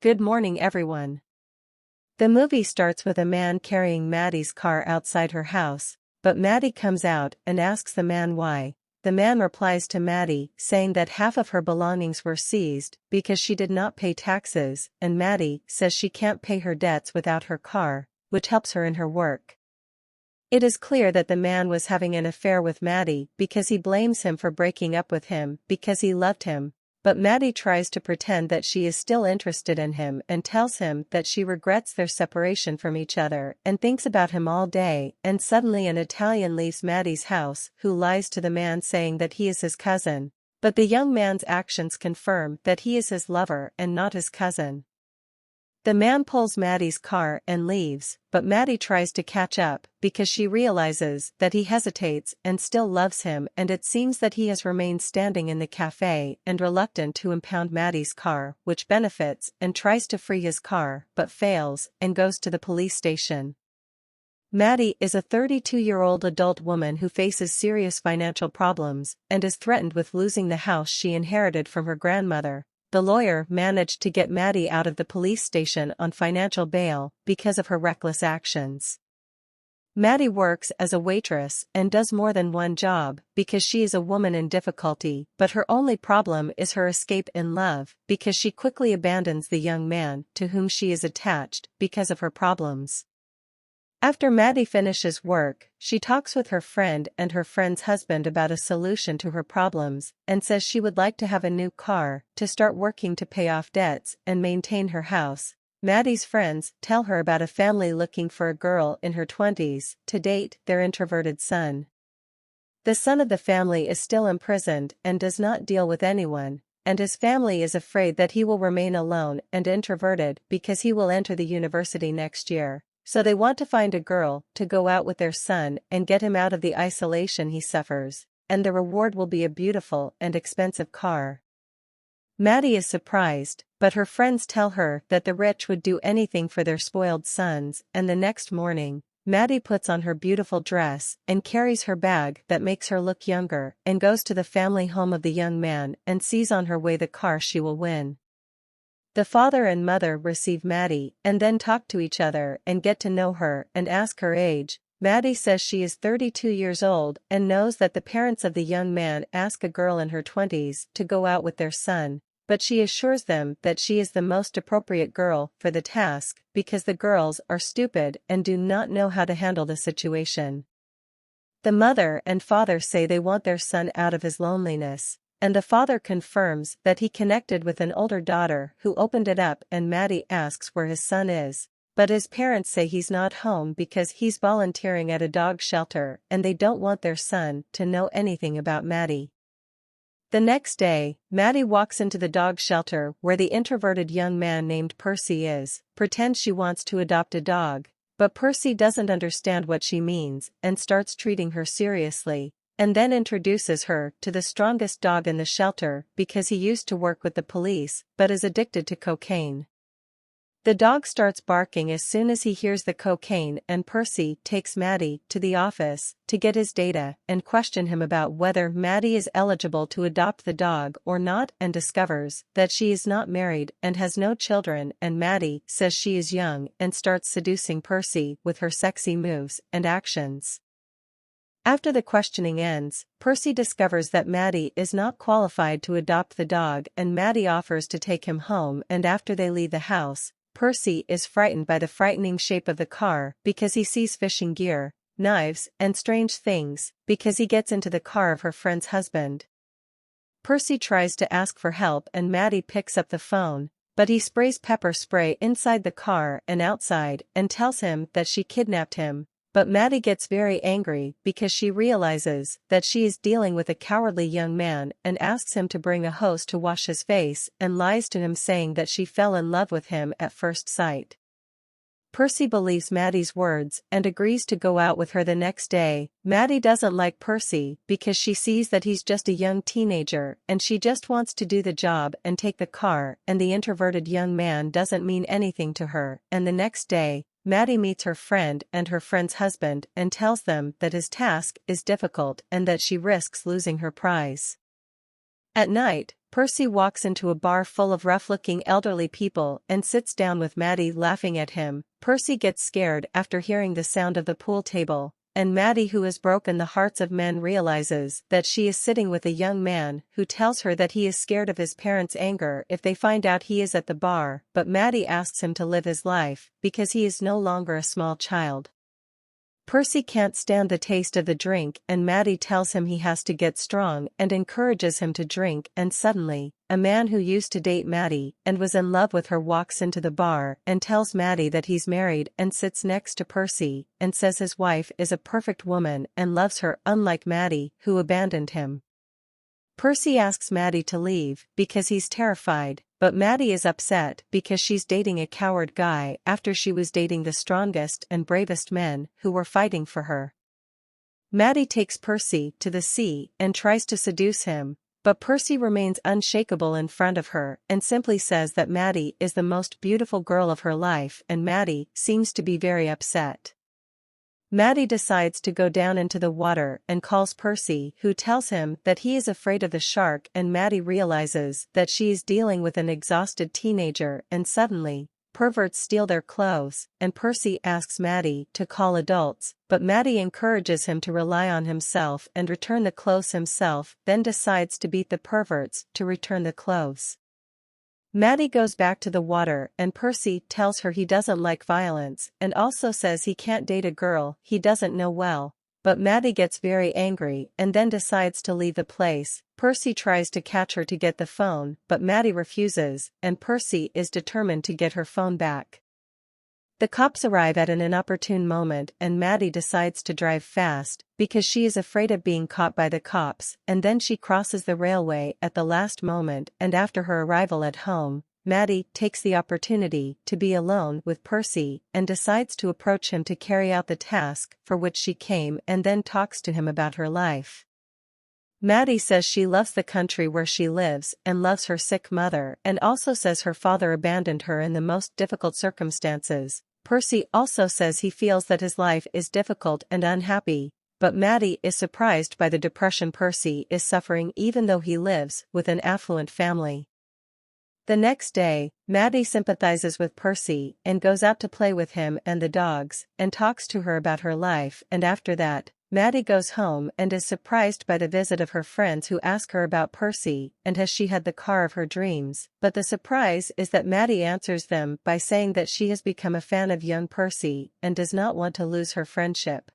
Good morning, everyone. The movie starts with a man carrying Maddie's car outside her house, but Maddie comes out and asks the man why. The man replies to Maddie saying that half of her belongings were seized because she did not pay taxes, and Maddie says she can't pay her debts without her car, which helps her in her work. It is clear that the man was having an affair with Maddie because he blames him for breaking up with him because he loved him. But Maddie tries to pretend that she is still interested in him and tells him that she regrets their separation from each other and thinks about him all day, and suddenly an Italian leaves Maddie's house who lies to the man saying that he is his cousin, but the young man's actions confirm that he is his lover and not his cousin. The man pulls Maddie's car and leaves, but Maddie tries to catch up because she realizes that he hesitates and still loves him, and it seems that he has remained standing in the cafe and reluctant to impound Maddie's car, which benefits, and tries to free his car but fails and goes to the police station. Maddie is a 32-year-old adult woman who faces serious financial problems and is threatened with losing the house she inherited from her grandmother. The lawyer managed to get Maddie out of the police station on financial bail because of her reckless actions. Maddie works as a waitress and does more than one job because she is a woman in difficulty, but her only problem is her escape in love because she quickly abandons the young man to whom she is attached because of her problems. After Maddie finishes work, she talks with her friend and her friend's husband about a solution to her problems and says she would like to have a new car to start working to pay off debts and maintain her house. Maddie's friends tell her about a family looking for a girl in her 20s to date their introverted son. The son of the family is still imprisoned and does not deal with anyone, and his family is afraid that he will remain alone and introverted because he will enter the university next year. So they want to find a girl to go out with their son and get him out of the isolation he suffers, and the reward will be a beautiful and expensive car. Maddie is surprised, but her friends tell her that the rich would do anything for their spoiled sons, and the next morning, Maddie puts on her beautiful dress and carries her bag that makes her look younger and goes to the family home of the young man and sees on her way the car she will win. The father and mother receive Maddie and then talk to each other and get to know her and ask her age. Maddie says she is 32 years old and knows that the parents of the young man ask a girl in her 20s to go out with their son, but she assures them that she is the most appropriate girl for the task because the girls are stupid and do not know how to handle the situation. The mother and father say they want their son out of his loneliness, and the father confirms that he connected with an older daughter who opened it up, and Maddie asks where his son is, but his parents say he's not home because he's volunteering at a dog shelter and they don't want their son to know anything about Maddie. The next day, Maddie walks into the dog shelter where the introverted young man named Percy is, pretends she wants to adopt a dog, but Percy doesn't understand what she means and starts treating her seriously, and then introduces her to the strongest dog in the shelter because he used to work with the police but is addicted to cocaine. The dog starts barking as soon as he hears the cocaine, and Percy takes Maddie to the office to get his data and question him about whether Maddie is eligible to adopt the dog or not, and discovers that she is not married and has no children, and Maddie says she is young and starts seducing Percy with her sexy moves and actions. After the questioning ends, Percy discovers that Maddie is not qualified to adopt the dog, and Maddie offers to take him home, and after they leave the house, Percy is frightened by the frightening shape of the car because he sees fishing gear, knives, and strange things because he gets into the car of her friend's husband. Percy tries to ask for help and Maddie picks up the phone, but he sprays pepper spray inside the car and outside and tells him that she kidnapped him. But Maddie gets very angry because she realizes that she is dealing with a cowardly young man and asks him to bring a hose to wash his face and lies to him saying that she fell in love with him at first sight. Percy believes Maddie's words and agrees to go out with her the next day. Maddie doesn't like Percy because she sees that he's just a young teenager and she just wants to do the job and take the car, and the introverted young man doesn't mean anything to her, and the next day, Maddie meets her friend and her friend's husband and tells them that his task is difficult and that she risks losing her prize. At night, Percy walks into a bar full of rough-looking elderly people and sits down with Maddie laughing at him. Percy gets scared after hearing the sound of the pool table, and Maddie, who has broken the hearts of men, realizes that she is sitting with a young man who tells her that he is scared of his parents' anger if they find out he is at the bar, but Maddie asks him to live his life because he is no longer a small child. Percy can't stand the taste of the drink and Maddie tells him he has to get strong and encourages him to drink, and suddenly, a man who used to date Maddie and was in love with her walks into the bar and tells Maddie that he's married and sits next to Percy and says his wife is a perfect woman and loves her, unlike Maddie, who abandoned him. Percy asks Maddie to leave because he's terrified, but Maddie is upset because she's dating a coward guy after she was dating the strongest and bravest men who were fighting for her. Maddie takes Percy to the sea and tries to seduce him, but Percy remains unshakable in front of her and simply says that Maddie is the most beautiful girl of her life, and Maddie seems to be very upset. Maddie decides to go down into the water and calls Percy, who tells him that he is afraid of the shark, and Maddie realizes that she is dealing with an exhausted teenager, and suddenly, perverts steal their clothes, and Percy asks Maddie to call adults, but Maddie encourages him to rely on himself and return the clothes himself, then decides to beat the perverts to return the clothes. Maddie goes back to the water and Percy tells her he doesn't like violence and also says he can't date a girl he doesn't know well, but Maddie gets very angry and then decides to leave the place. Percy tries to catch her to get the phone, but Maddie refuses, and Percy is determined to get her phone back. The cops arrive at an inopportune moment and Maddie decides to drive fast because she is afraid of being caught by the cops, and then she crosses the railway at the last moment, and after her arrival at home, Maddie takes the opportunity to be alone with Percy and decides to approach him to carry out the task for which she came, and then talks to him about her life. Maddie says she loves the country where she lives and loves her sick mother, and also says her father abandoned her in the most difficult circumstances. Percy also says he feels that his life is difficult and unhappy, but Maddie is surprised by the depression Percy is suffering even though he lives with an affluent family. The next day, Maddie sympathizes with Percy and goes out to play with him and the dogs, and talks to her about her life, and after that, Maddie goes home and is surprised by the visit of her friends who ask her about Percy and has she had the car of her dreams, but the surprise is that Maddie answers them by saying that she has become a fan of young Percy and does not want to lose her friendship.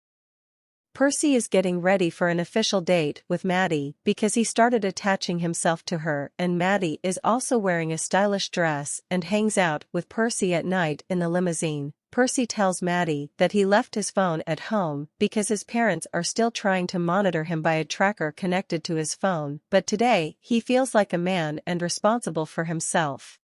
Percy is getting ready for an official date with Maddie because he started attaching himself to her, and Maddie is also wearing a stylish dress and hangs out with Percy at night in the limousine. Percy tells Maddie that he left his phone at home because his parents are still trying to monitor him by a tracker connected to his phone, but today he feels like a man and responsible for himself.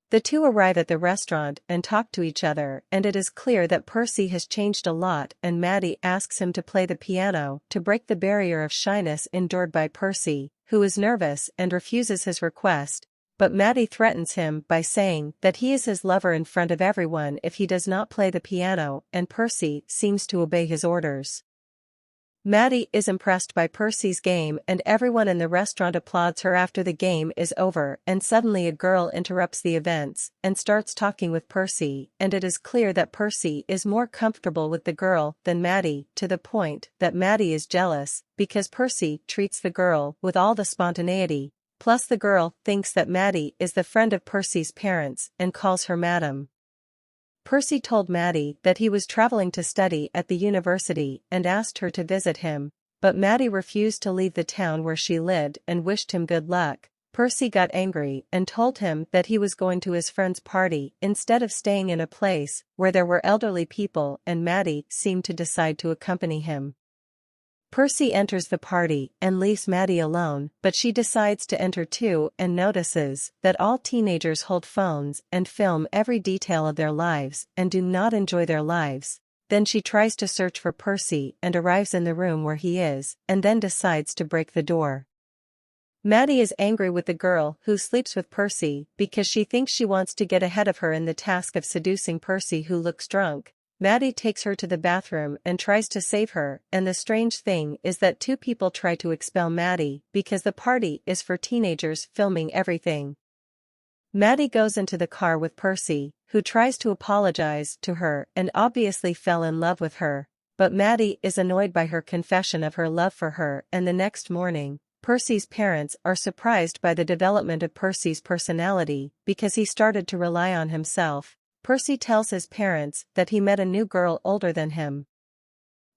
The two arrive at the restaurant and talk to each other, and it is clear that Percy has changed a lot, and Maddie asks him to play the piano to break the barrier of shyness endured by Percy, who is nervous and refuses his request. But Maddie threatens him by saying that he is his lover in front of everyone if he does not play the piano, and Percy seems to obey his orders. Maddie is impressed by Percy's game and everyone in the restaurant applauds her after the game is over, and suddenly a girl interrupts the events and starts talking with Percy, and it is clear that Percy is more comfortable with the girl than Maddie, to the point that Maddie is jealous because Percy treats the girl with all the spontaneity. Plus the girl thinks that Maddie is the friend of Percy's parents and calls her Madam. Percy told Maddie that he was traveling to study at the university and asked her to visit him, but Maddie refused to leave the town where she lived and wished him good luck. Percy got angry and told him that he was going to his friend's party instead of staying in a place where there were elderly people, and Maddie seemed to decide to accompany him. Percy enters the party and leaves Maddie alone, but she decides to enter too and notices that all teenagers hold phones and film every detail of their lives and do not enjoy their lives. Then she tries to search for Percy and arrives in the room where he is, and then decides to break the door. Maddie is angry with the girl who sleeps with Percy because she thinks she wants to get ahead of her in the task of seducing Percy, who looks drunk. Maddie takes her to the bathroom and tries to save her, and the strange thing is that two people try to expel Maddie because the party is for teenagers filming everything. Maddie goes into the car with Percy, who tries to apologize to her and obviously fell in love with her, but Maddie is annoyed by her confession of her love for her, and the next morning, Percy's parents are surprised by the development of Percy's personality because he started to rely on himself. Percy tells his parents that he met a new girl older than him.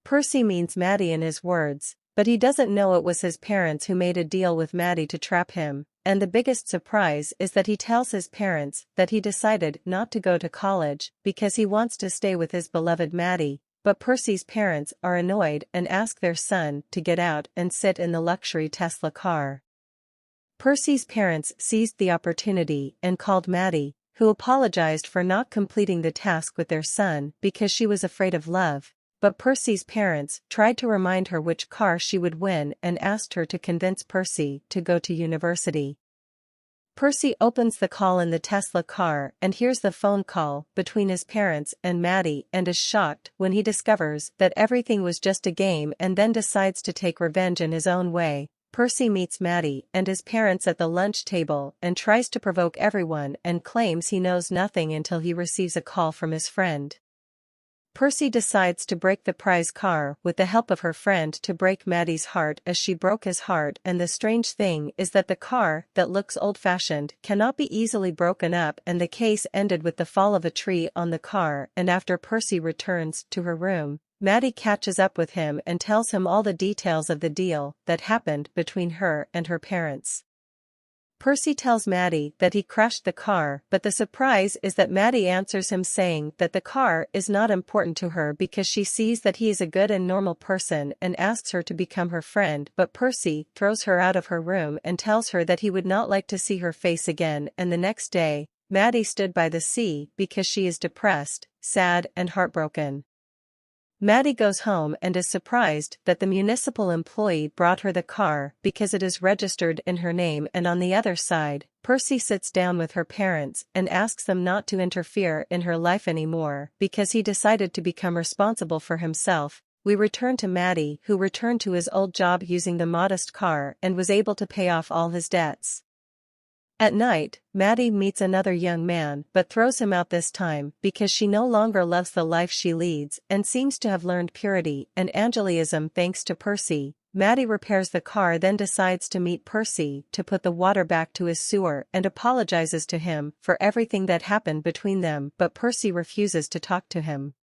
Percy means Maddie in his words, but he doesn't know it was his parents who made a deal with Maddie to trap him, and the biggest surprise is that he tells his parents that he decided not to go to college because he wants to stay with his beloved Maddie, but Percy's parents are annoyed and ask their son to get out and sit in the luxury Tesla car. Percy's parents seized the opportunity and called Maddie, who apologized for not completing the task with their son because she was afraid of love, but Percy's parents tried to remind her which car she would win and asked her to convince Percy to go to university. Percy opens the call in the Tesla car and hears the phone call between his parents and Maddie and is shocked when he discovers that everything was just a game and then decides to take revenge in his own way. Percy meets Maddie and his parents at the lunch table and tries to provoke everyone and claims he knows nothing until he receives a call from his friend. Percy decides to break the prize car with the help of her friend to break Maddie's heart as she broke his heart, and the strange thing is that the car that looks old-fashioned cannot be easily broken up, and the case ended with the fall of a tree on the car, and after Percy returns to her room, Maddie catches up with him and tells him all the details of the deal that happened between her and her parents. Percy tells Maddie that he crashed the car, but the surprise is that Maddie answers him saying that the car is not important to her because she sees that he is a good and normal person and asks her to become her friend, but Percy throws her out of her room and tells her that he would not like to see her face again, and the next day, Maddie stood by the sea because she is depressed, sad and heartbroken. Maddie goes home and is surprised that the municipal employee brought her the car because it is registered in her name, and on the other side, Percy sits down with her parents and asks them not to interfere in her life anymore because he decided to become responsible for himself. We return to Maddie, who returned to his old job using the modest car and was able to pay off all his debts. At night, Maddie meets another young man but throws him out this time because she no longer loves the life she leads and seems to have learned purity and angelism thanks to Percy. Maddie repairs the car, then decides to meet Percy to put the water back to his sewer and apologizes to him for everything that happened between them, but Percy refuses to talk to him.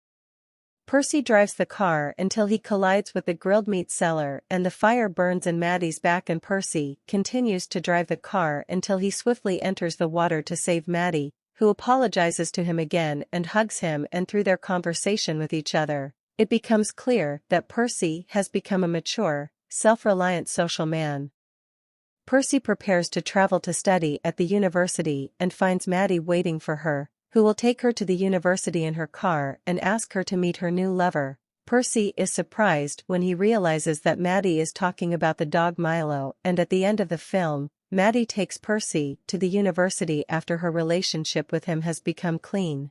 Percy drives the car until he collides with the grilled meat seller and the fire burns in Maddie's back, and Percy continues to drive the car until he swiftly enters the water to save Maddie, who apologizes to him again and hugs him, and through their conversation with each other, it becomes clear that Percy has become a mature, self-reliant social man. Percy prepares to travel to study at the university and finds Maddie waiting for her, who will take her to the university in her car and ask her to meet her new lover. Percy is surprised when he realizes that Maddie is talking about the dog Milo, and at the end of the film, Maddie takes Percy to the university after her relationship with him has become clean.